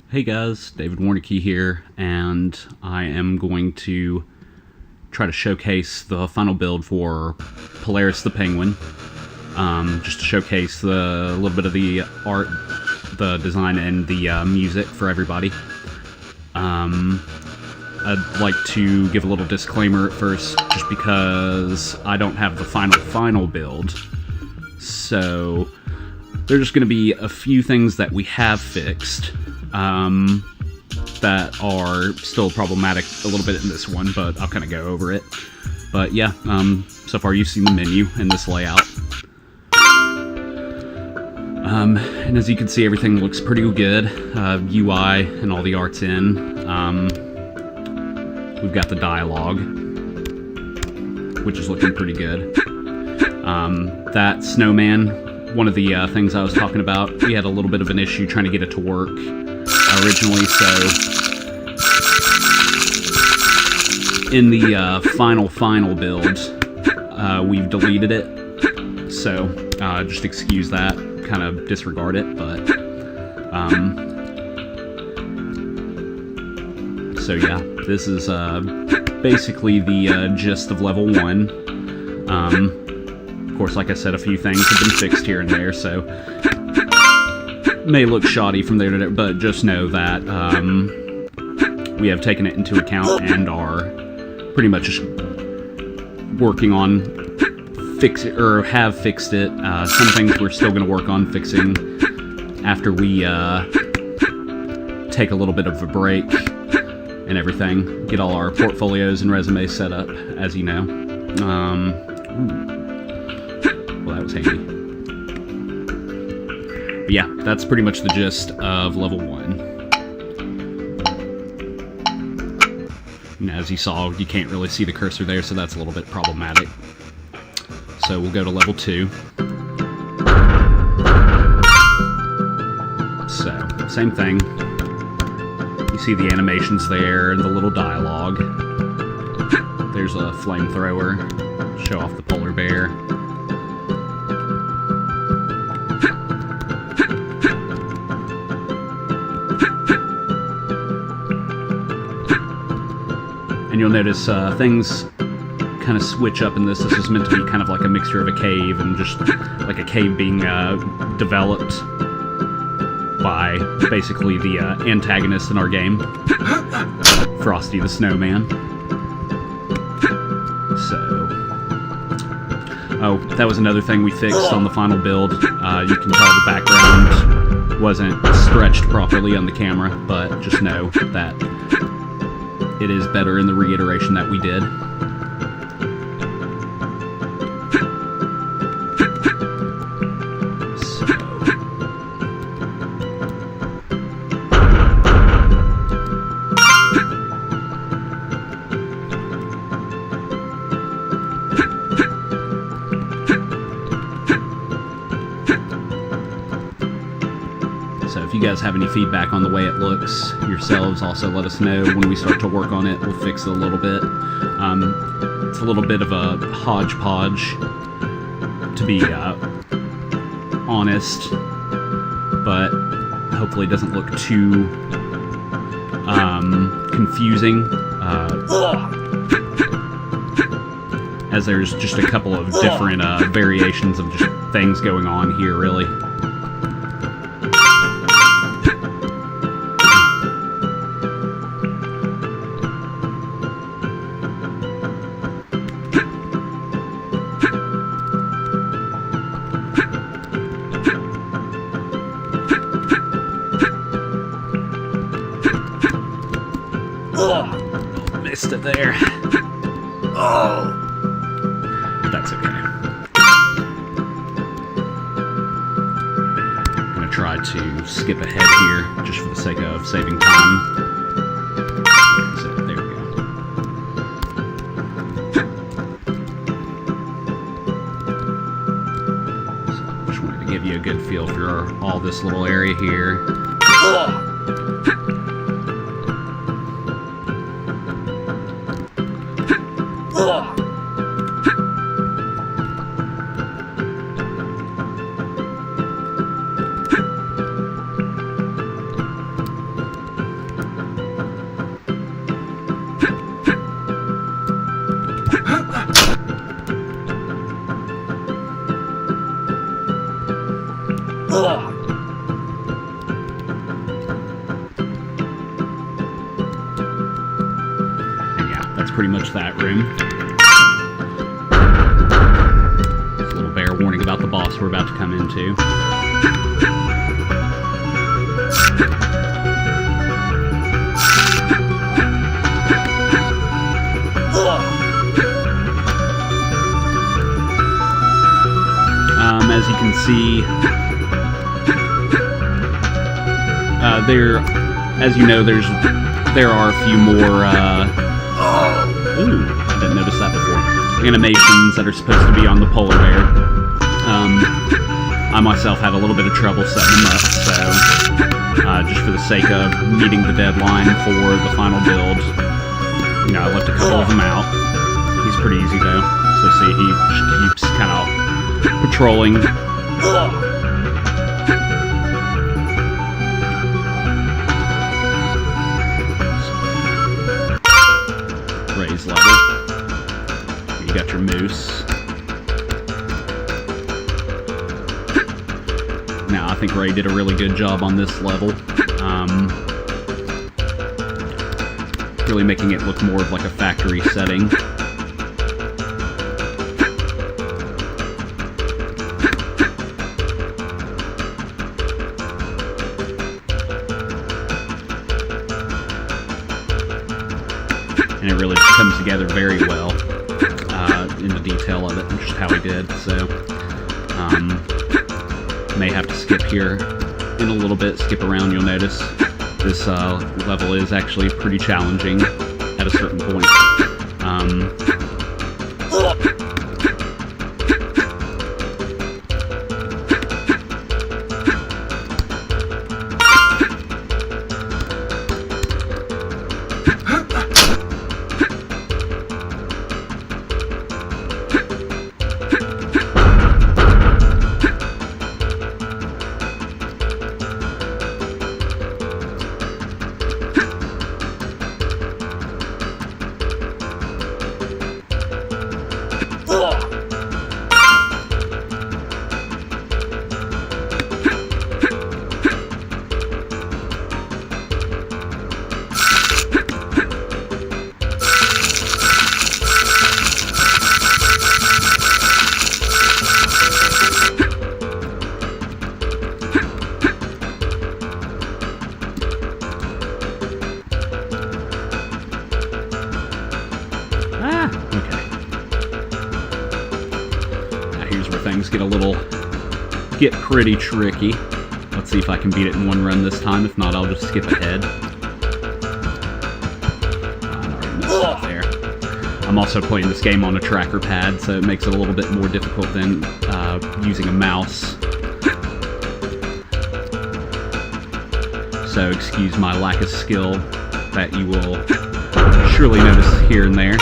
Hey guys, David Warnicke here, and I am going to try to showcase the final build for Polaris the Penguin. Just to showcase a little bit of the art, the design, and the music for everybody. I'd like to give a little disclaimer at first, just because I don't have the final build. So there's just going to be a few things that we have fixed that are still problematic a little bit in this one, but I'll kind of go over it. But yeah, so far you've seen the menu and this layout. And as you can see, everything looks pretty good. UI and all the art's in. We've got the dialogue, which is looking pretty good. That snowman, one of the things I was talking about, we had a little bit of an issue trying to get it to work originally, so in the final build, we've deleted it, so just excuse that, kind of disregard it, but so yeah, this is basically the gist of level 1. Of course, like I said, a few things have been fixed here and there, so may look shoddy from there to there, but just know that we have taken it into account and are pretty much working on have fixed it. Some things we're still going to work on fixing after we take a little bit of a break and everything, get all our portfolios and resumes set up, as you know. Well, that was handy. But yeah, that's pretty much the gist of level 1. And as you saw, you can't really see the cursor there, so that's a little bit problematic. So we'll go to level 2. So, same thing. You see the animations there and the little dialogue. There's a flamethrower, show off the polar bear. And you'll notice things kind of switch up in this. This is meant to be kind of like a mixture of a cave and just like a cave being developed by basically the antagonist in our game, Frosty the Snowman. So, oh, that was another thing we fixed on the final build. You can tell the background wasn't stretched properly on the camera, but just know that it is better in the reiteration that we did. So if you guys have any feedback on the way it looks yourselves, also let us know. When we start to work on it, we'll fix it a little bit. It's a little bit of a hodgepodge, to be honest, but hopefully it doesn't look too confusing, as there's just a couple of different variations of just things going on here, really. Missed it there. Oh, that's okay. I'm gonna try to skip ahead here just for the sake of saving time. So, there we go. So, just wanted to give you a good feel for all this little area here. pretty much that room. Just a little bear warning about the boss we're about to come into. As you can see, as you know, there are a few more, ooh, I didn't notice that before, animations that are supposed to be on the polar bear. I myself had a little bit of trouble setting them up, so, just for the sake of meeting the deadline for the final build, you know, I left a couple of them out. He's pretty easy though, so see, he keeps kind of patrolling. Raise level. You got your moose. Now, I think Ray did a really good job on this level. Really making it look more of like a factory setting. And it really just comes together very well in the detail of it, and just how he did. So, may have to skip here in a little bit, skip around. You'll notice this level is actually pretty challenging at a certain point. Things get pretty tricky. Let's see if I can beat it in one run this time. If not, I'll just skip ahead. I already messed up there. I'm also playing this game on a tracker pad, so it makes it a little bit more difficult than using a mouse. So excuse my lack of skill that you will surely notice here and there.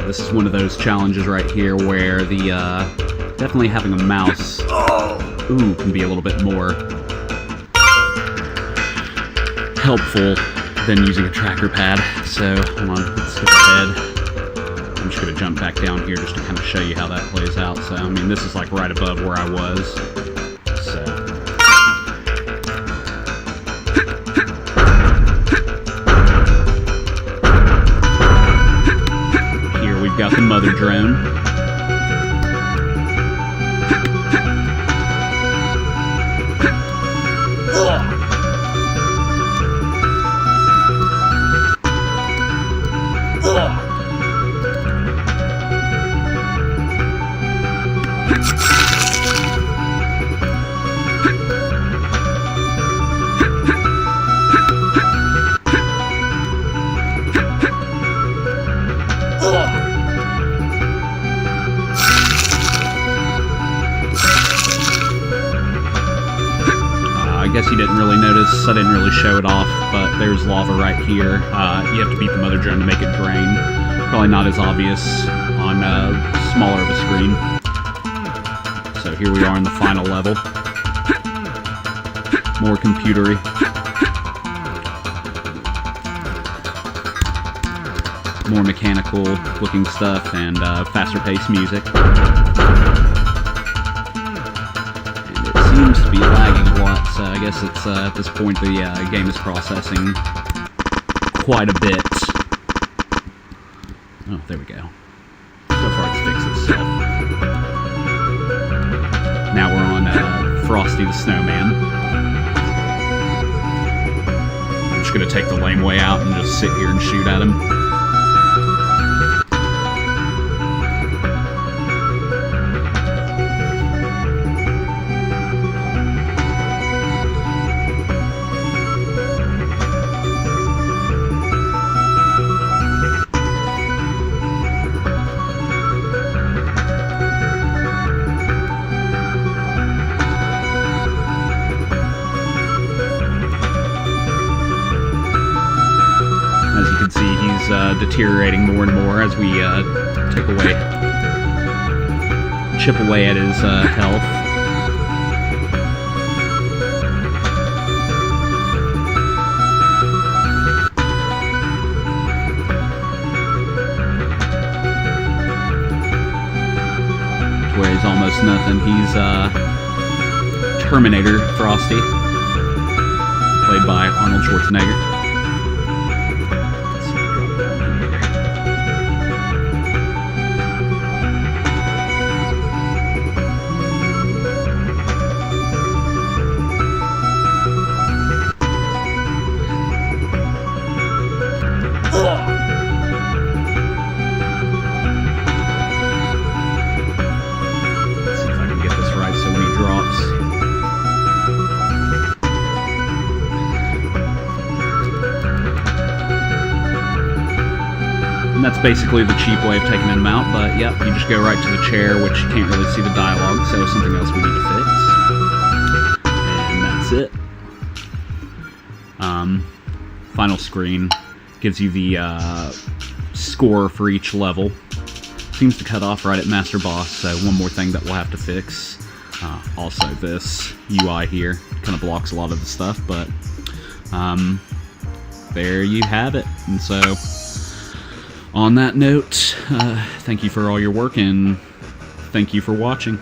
This is one of those challenges right here where the definitely having a mouse can be a little bit more helpful than using a tracker pad. So hold on, let's skip ahead. I'm I'm just going to jump back down here just to kind of show you how that plays out. So, I mean, this is like right above where I was. So. Here we've got the mother drone. I guess you didn't really notice, I didn't really show it off, but there's lava right here. You have to beat the mother drone to make it drain. Probably not as obvious on smaller of a screen. So here we are in the final level. More computery. More mechanical looking stuff and faster paced music. Seems to be lagging a lot, so I guess it's at this point the game is processing quite a bit. Oh, there we go. So far it's fixed itself. Now we're on Frosty the Snowman. I'm just going to take the lame way out and just sit here and shoot at him. Deteriorating more and more as we chip away at his health. To where he's almost nothing. He's Terminator Frosty, played by Arnold Schwarzenegger. And that's basically the cheap way of taking him out, but yep, you just go right to the chair, which you can't really see the dialogue, so something else we need to fix. And that's it. Final screen gives you the score for each level. Seems to cut off right at Master Boss, so one more thing that we'll have to fix. Also this UI here kind of blocks a lot of the stuff, but there you have it. And so on that note, thank you for all your work, and thank you for watching.